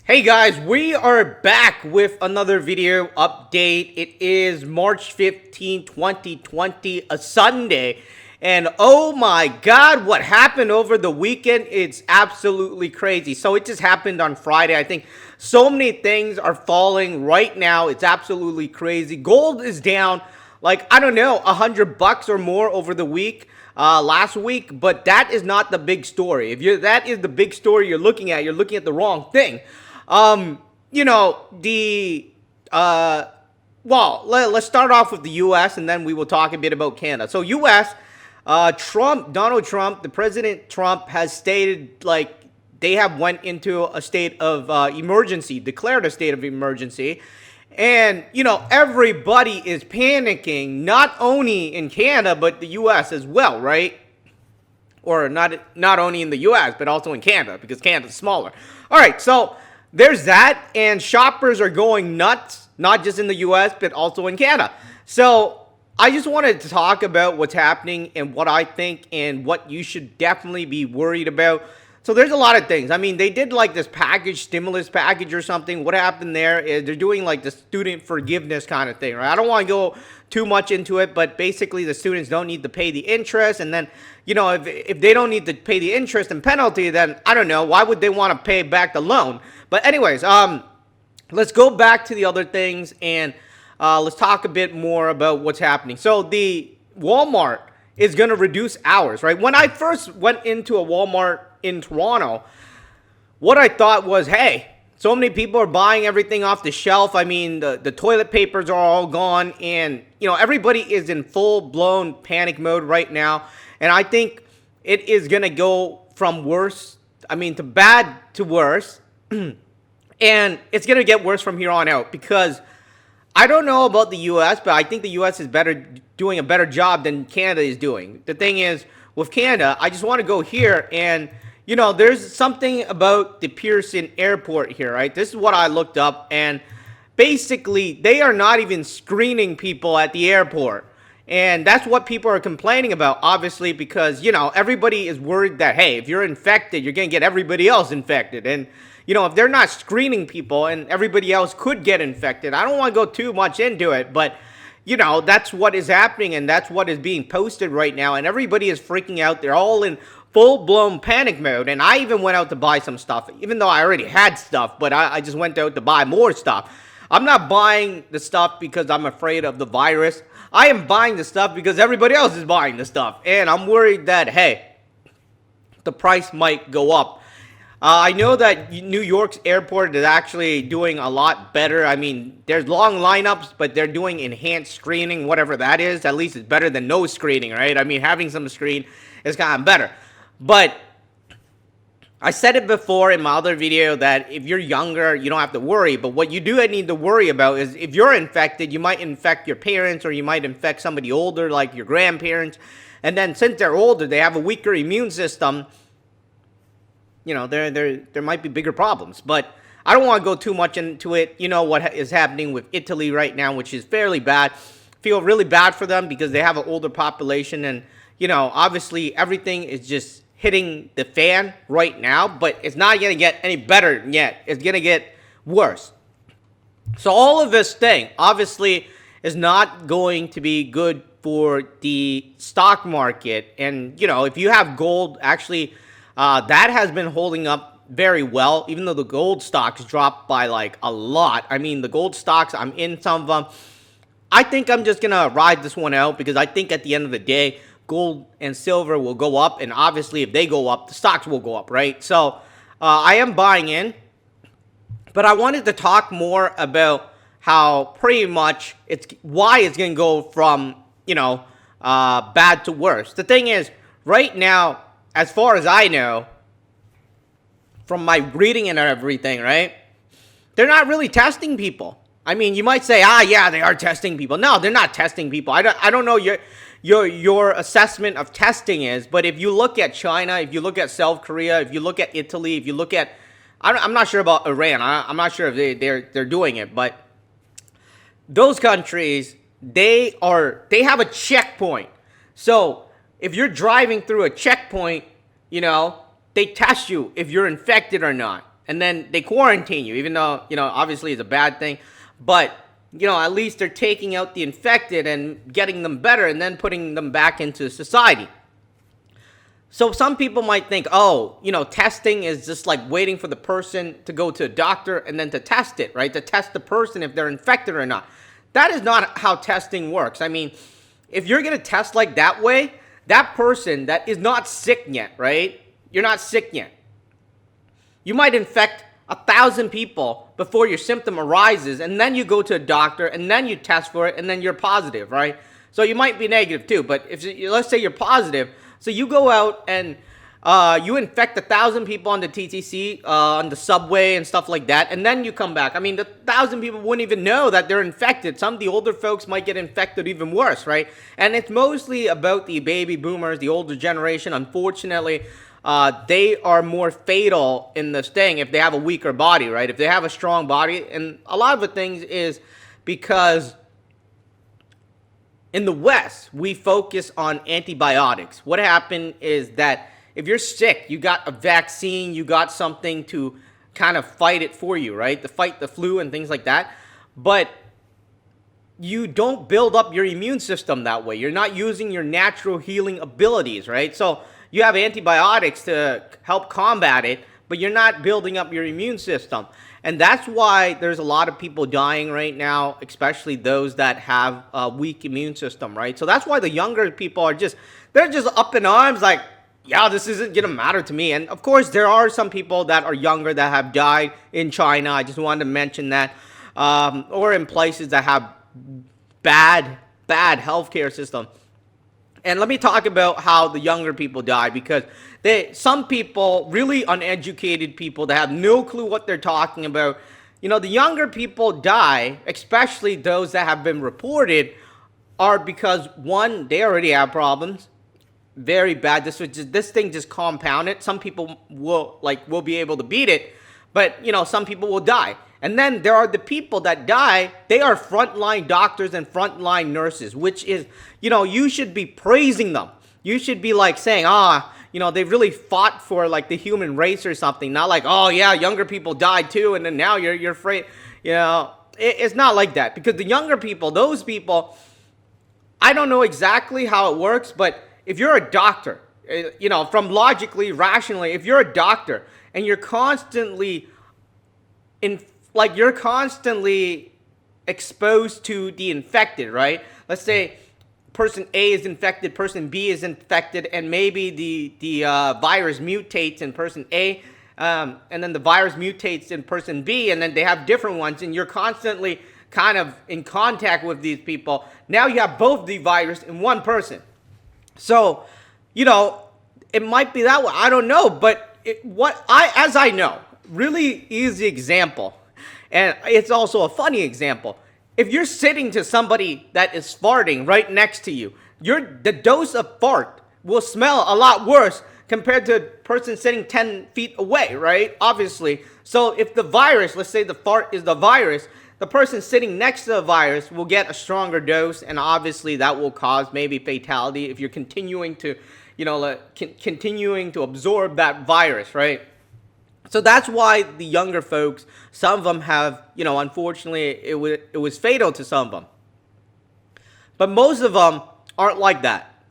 Hey guys, we are back with another video update. It is March 15, 2020, a Sunday. And oh my god, what happened over the weekend? It's absolutely crazy. So it just happened on Friday. I think so many things are falling right now. It's absolutely crazy. Gold is down like, I don't know, $100 or more over the week. Last week, but that is not the big story. If that is the big story you're looking at the wrong thing. You know, let's start off with the U.S. and then we will talk a bit about Canada. So U.S., Donald Trump, the President Trump has stated like they have went into a state of emergency, declared a state of emergency. And, you know, everybody is panicking, not only in Canada, but the U.S. as well, right? Or not only in the U.S., but also in Canada, because Canada's smaller. All right, so there's that, and shoppers are going nuts, not just in the U.S., but also in Canada. So I just wanted to talk about what's happening and what I think and what you should definitely be worried about. So there's a lot of things. I mean, they did like this stimulus package or something. What happened there is they're doing like the student forgiveness kind of thing, right? I don't want to go too much into it, but basically the students don't need to pay the interest. And then, you know, if they don't need to pay the interest and penalty, then I don't know, why would they want to pay back the loan? But anyways, let's go back to the other things and let's talk a bit more about what's happening. So the Walmart is going to reduce hours, right? When I first went into a Walmart in Toronto, what I thought was, hey, so many people are buying everything off the shelf. I mean, the toilet papers are all gone, and, you know, everybody is in full-blown panic mode right now. And I think it is going to go from worse, to bad to worse. And it's going to get worse from here on out, because I don't know about the U.S., but I think the U.S. is doing a better job than Canada is doing. The thing is, with Canada, I just want to go here, and, you know, there's something about the Pearson Airport here, right? This is what I looked up, and basically, they are not even screening people at the airport. And that's what people are complaining about, obviously, because, you know, everybody is worried that, hey, if you're infected, you're going to get everybody else infected. And, you know, if they're not screening people and everybody else could get infected, I don't want to go too much into it, but, you know, that's what is happening, and that's what is being posted right now, and everybody is freaking out. They're all in full-blown panic mode, and I even went out to buy some stuff, even though I already had stuff, but I just went out to buy more stuff. I'm not buying the stuff because I'm afraid of the virus. I am buying the stuff because everybody else is buying the stuff, and I'm worried that, hey, the price might go up. I know that New York's airport is actually doing a lot better. I mean, there's long lineups, but they're doing enhanced screening, whatever that is. At least it's better than no screening, right? I mean, having some screen is kind of better. But I said it before in my other video that if you're younger, you don't have to worry. But what you do need to worry about is if you're infected, you might infect your parents, or you might infect somebody older, like your grandparents. And then since they're older, they have a weaker immune system. You know, there might be bigger problems. But I don't want to go too much into it. You know what is happening with Italy right now, which is fairly bad. Feel really bad for them because they have an older population. And, you know, obviously everything is just hitting the fan right now. But it's not going to get any better yet. It's going to get worse. So all of this thing, obviously, is not going to be good for the stock market. And, you know, if you have gold, actually, that has been holding up very well, even though the gold stocks dropped by like a lot. I mean, the gold stocks, I'm in some of them. I think I'm just going to ride this one out because I think at the end of the day, gold and silver will go up. And obviously, if they go up, the stocks will go up, right? So I am buying in. But I wanted to talk more about how pretty much why it's going to go from, you know, bad to worse. The thing is, right now, as far as I know, from my reading and everything, right, they're not really testing people. I mean, you might say, yeah, they are testing people. No, they're not testing people. I don't know your assessment of testing is, but if you look at China, if you look at South Korea, if you look at Italy, if you look at, I'm not sure about Iran. I'm not sure if they're doing it, but those countries, they have a checkpoint. So if you're driving through a checkpoint, you know, they test you if you're infected or not. and then they quarantine you, even though, obviously it's a bad thing. But, at least they're taking out the infected and getting them better and then putting them back into society. So some people might think, oh, testing is just like waiting for the person to go to a doctor and then to test it, right? To test the person if they're infected or not. That is not how testing works. I mean, if you're going to test like that way, that person that is not sick yet, right? You're not sick yet. You might infect 1,000 people before your symptom arises, and then you go to a doctor, and then you test for it, and then you're positive, right? So you might be negative too, but if let's say you're positive, so you go out and you infect 1,000 people on the TTC, on the subway and stuff like that, and then you come back. I mean, the 1,000 people wouldn't even know that they're infected. Some of the older folks might get infected even worse, right? And it's mostly about the baby boomers, the older generation. Unfortunately, they are more fatal in this thing if they have a weaker body, right? If they have a strong body, and a lot of the things is because in the West, we focus on antibiotics. What happened is that if you're sick, you got a vaccine, you got something to kind of fight it for you, right? To fight the flu and things like that. But you don't build up your immune system that way. You're not using your natural healing abilities, right? So you have antibiotics to help combat it, but you're not building up your immune system. And that's why there's a lot of people dying right now, especially those that have a weak immune system, right? So that's why the younger people they're just up in arms like, yeah, this isn't going to matter to me. And of course, there are some people that are younger that have died in China. I just wanted to mention that. Or in places that have bad healthcare system. And let me talk about how the younger people die, because some people, really uneducated people that have no clue what they're talking about, the younger people die, especially those that have been reported, are because, one, they already have problems, very bad. This thing just compounded. Some people will be able to beat it, but some people will die. And then there are the people that die. They are frontline doctors and frontline nurses, which is, you should be praising them. You should be like saying, they really fought for like the human race or something. Not like, oh yeah, younger people died too, and then now you're afraid. It's not like that, because the younger people, those people, I don't know exactly how it works, but if you're a doctor, from logically, rationally, if you're a doctor and you're constantly you're constantly exposed to the infected, right? Let's say person A is infected, person B is infected, and maybe the virus mutates in person A, and then the virus mutates in person B, and then they have different ones, and you're constantly kind of in contact with these people. Now you have both the virus in one person. So, it might be that way. I don't know, but as I know, really easy example. And it's also a funny example. If you're sitting to somebody that is farting right next to you, the dose of fart will smell a lot worse compared to a person sitting 10 feet away, right? Obviously. So if the virus, let's say the fart is the virus, the person sitting next to the virus will get a stronger dose, and obviously that will cause maybe fatality if you're continuing to, continuing to absorb that virus, right? So that's why the younger folks, some of them have, unfortunately, it was fatal to some of them. But most of them aren't like that,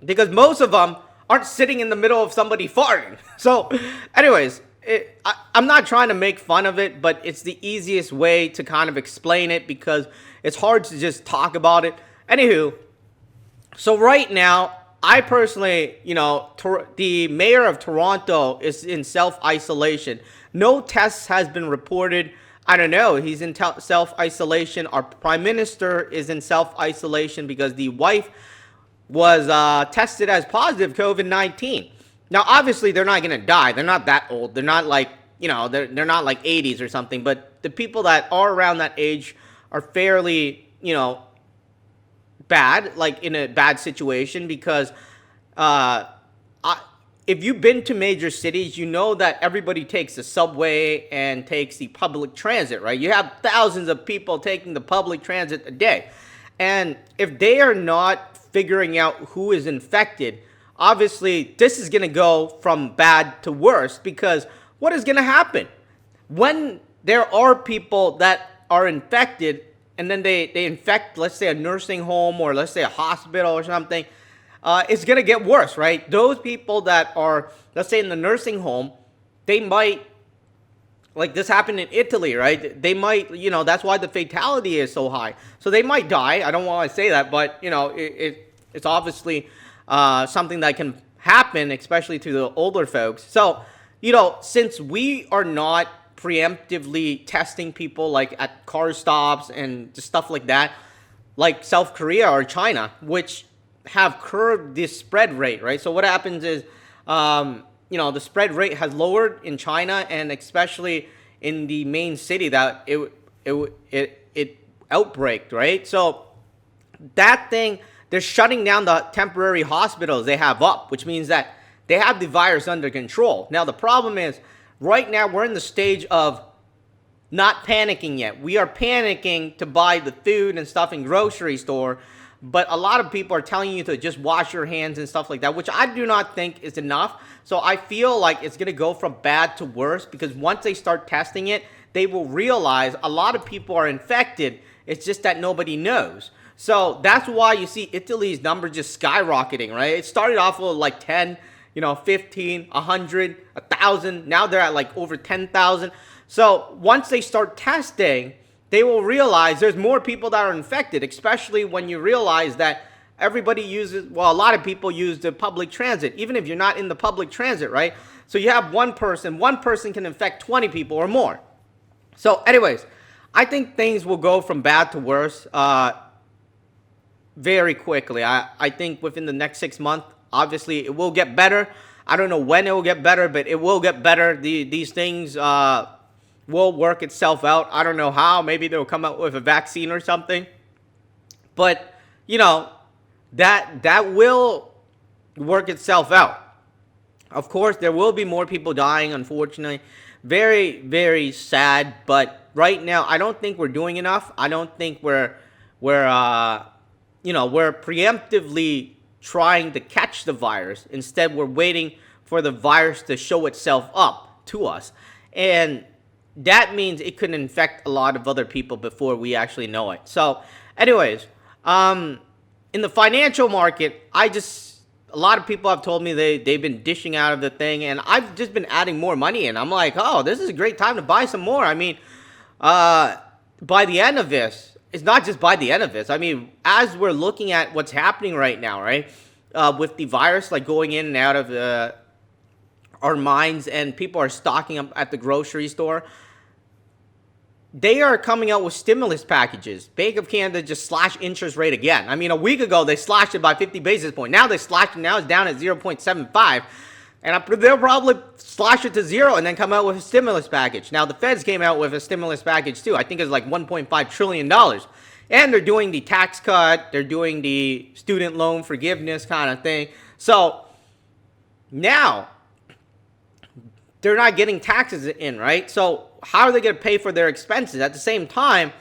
because most of them aren't sitting in the middle of somebody farting. So anyways, I'm not trying to make fun of it, but it's the easiest way to kind of explain it, because it's hard to just talk about it. Anywho, so right now, I personally, the mayor of Toronto is in self-isolation. No tests has been reported. I don't know. He's in self-isolation. Our prime minister is in self-isolation because the wife was tested as positive COVID-19. Now, obviously, they're not going to die. They're not that old. They're not like, they're not like 80s or something. But the people that are around that age are fairly, bad, like in a bad situation, because if you've been to major cities, you know that everybody takes the subway and takes the public transit, right? You have thousands of people taking the public transit a day. And if they are not figuring out who is infected, obviously this is going to go from bad to worse, because what is going to happen? when there are people that are infected and then they infect, let's say, a nursing home or let's say a hospital or something, it's going to get worse, right? Those people that are, let's say, in the nursing home, they might, like this happened in Italy, right? They might, that's why the fatality is so high. So they might die. I don't want to say that, but, it's obviously something that can happen, especially to the older folks. So, since we are not preemptively testing people like at car stops and just stuff like that, like South Korea or China, which have curbed this spread rate, right? So what happens is, the spread rate has lowered in China, and especially in the main city that it outbreaked, right? So that thing, they're shutting down the temporary hospitals they have up, which means that they have the virus under control. Now the problem is, right now we're in the stage of not panicking yet. We are panicking to buy the food and stuff in grocery store, but a lot of people are telling you to just wash your hands and stuff like that, which I do not think is enough. So I feel like it's going to go from bad to worse, because once they start testing it, they will realize a lot of people are infected. It's just that nobody knows. So that's why you see Italy's numbers just skyrocketing, right? It started off with like 10, 15, 100, 1,000. Now they're at like over 10,000. So once they start testing, they will realize there's more people that are infected, especially when you realize that everybody uses, well, a lot of people use the public transit, even if you're not in the public transit, right? So you have one person can infect 20 people or more. So anyways, I think things will go from bad to worse very quickly. I think within the next 6 months, obviously it will get better. I don't know when it will get better, but it will get better. These things will work itself out. I don't know how. Maybe they'll come out with a vaccine or something. But, that will work itself out. Of course, there will be more people dying, unfortunately. Very, very sad. But right now, I don't think we're doing enough. I don't think we're preemptively trying to catch the virus. Instead, we're waiting for the virus to show itself up to us. And that means it could infect a lot of other people before we actually know it. So, anyways, in the financial market, a lot of people have told me they've been dishing out of the thing, and I've just been adding more money in. I'm like, oh, this is a great time to buy some more. I mean, by the end of this, it's not just by the end of this. I mean, as we're looking at what's happening right now, right, with the virus like going in and out of our minds, and people are stocking up at the grocery store, they are coming out with stimulus packages. Bank of Canada just slashed interest rate again. I mean, a week ago, they slashed it by 50 basis points. Now they slashed it. Now it's down at 0.75. And they'll probably slash it to zero and then come out with a stimulus package. Now, the Feds came out with a stimulus package, too. I think it's like $1.5 trillion. And they're doing the tax cut. They're doing the student loan forgiveness kind of thing. So, now, they're not getting taxes in, right? So, how are they going to pay for their expenses? At the same time,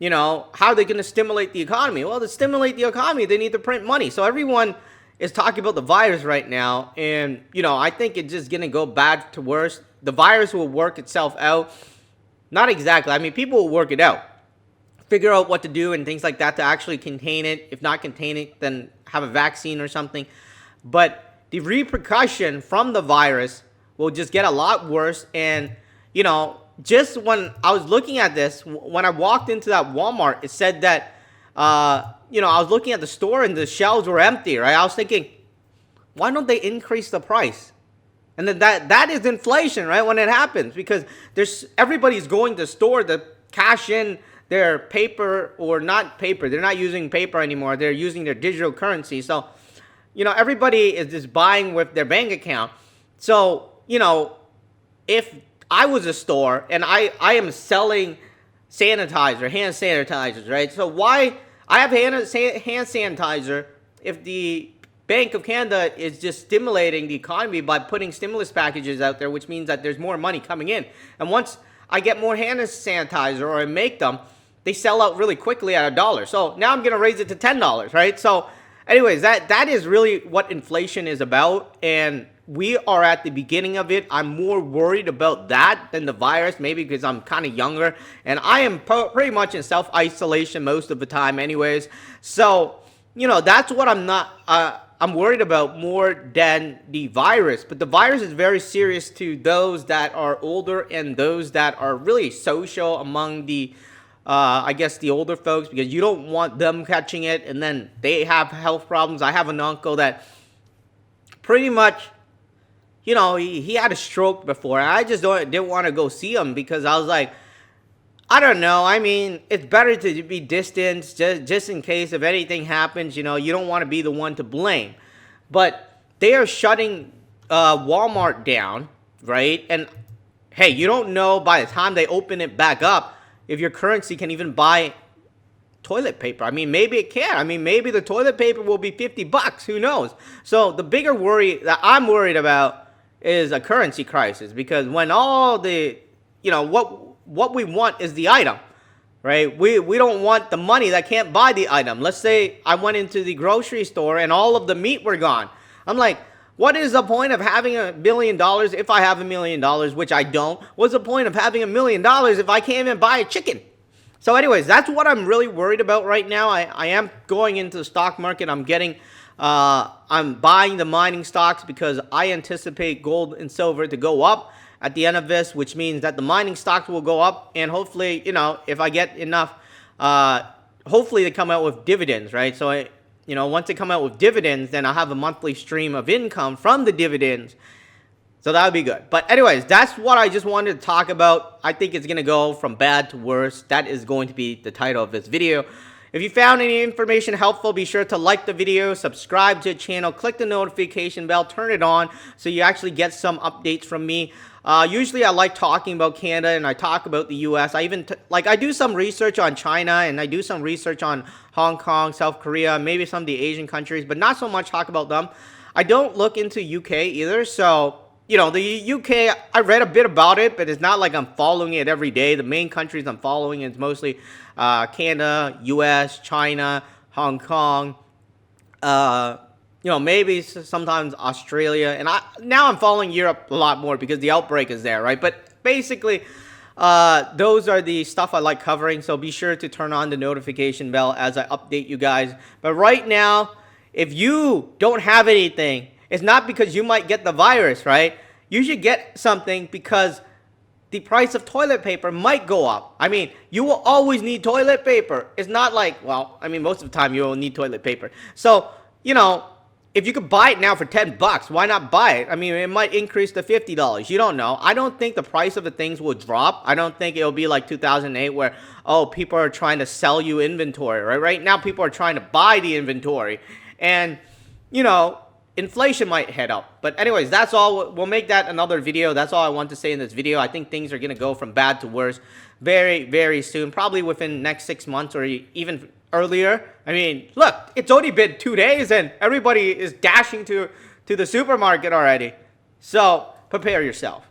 how are they going to stimulate the economy? Well, to stimulate the economy, they need to print money. So everyone is talking about the virus right now. And, I think it's just going to go bad to worse. The virus will work itself out. Not exactly. I mean, people will work it out. Figure out what to do and things like that to actually contain it. If not contain it, then have a vaccine or something. But the repercussion from the virus will just get a lot worse. And, just when I was looking at this, when I walked into that Walmart, it said that, I was looking at the store and the shelves were empty, right? I was thinking, why don't they increase the price? And then that is inflation, right? When it happens, because everybody's going to the store to cash in their paper, or not paper. They're not using paper anymore. They're using their digital currency. So, everybody is just buying with their bank account. So, if I was a store and I am selling hand sanitizers, right? So why I have hand sanitizer if the Bank of Canada is just stimulating the economy by putting stimulus packages out there, which means that there's more money coming in. And once I get more hand sanitizer or I make them, they sell out really quickly at $1. So now I'm going to raise it to $10, right? So anyways, that is really what inflation is about. And we are at the beginning of it. I'm more worried about that than the virus, maybe because I'm kind of younger and I am pretty much in self-isolation most of the time anyways. So, that's what I'm worried about more than the virus. But the virus is very serious to those that are older and those that are really social among the I guess the older folks, because you don't want them catching it and then they have health problems. I have an uncle that pretty much, he had a stroke before. I just didn't want to go see him because I was like, I don't know. I mean, it's better to be distanced just in case if anything happens. You don't want to be the one to blame. But they are shutting Walmart down, right? And hey, you don't know by the time they open it back up if your currency can even buy toilet paper. I mean, maybe it can. I mean, maybe the toilet paper will be $50. Who knows? So the bigger worry that I'm worried about is a currency crisis, because when all the, what we want is the item, right? We don't want the money that can't buy the item. Let's say I went into the grocery store and all of the meat were gone. I'm like, what is the point of having $1 million if I have $1 million, which I don't? What's the point of having $1 million if I can't even buy a chicken? So anyways, that's what I'm really worried about right now. I am going into the stock market. I'm buying the mining stocks because I anticipate gold and silver to go up at the end of this, which means that the mining stocks will go up. And hopefully, if I get enough, hopefully they come out with dividends, right? So, once they come out with dividends, then I'll have a monthly stream of income from the dividends. So that would be good. But anyways, that's what I just wanted to talk about. I think it's going to go from bad to worse. That is going to be the title of this video. If you found any information helpful, be sure to like the video, subscribe to the channel, click the notification bell, turn it on so you actually get some updates from me. Usually I like talking about Canada and I talk about the US. I even I do some research on China and I do some research on Hong Kong, South Korea, maybe some of the Asian countries, but not so much talk about them. I don't look into UK either, so the UK, I read a bit about it, but it's not like I'm following it every day. The main countries I'm following is mostly Canada, US, China, Hong Kong, maybe sometimes Australia. And now I'm following Europe a lot more because the outbreak is there, right? But basically, those are the stuff I like covering. So be sure to turn on the notification bell as I update you guys. But right now, if you don't have anything, it's not because you might get the virus, right? You should get something because the price of toilet paper might go up. I mean, you will always need toilet paper. It's not like, well, I mean, most of the time you will need toilet paper. So, if you could buy it now for $10, why not buy it? I mean, it might increase to $50. You don't know. I don't think the price of the things will drop. I don't think it'll be like 2008 where, people are trying to sell you inventory, right? Right now, people are trying to buy the inventory. And, inflation might head up. But anyways, that's all. We'll make that another video. That's all I want to say in this video. I think things are going to go from bad to worse very, very soon. Probably within the next 6 months or even earlier. I mean, look, it's only been 2 days and everybody is dashing to the supermarket already. So prepare yourself.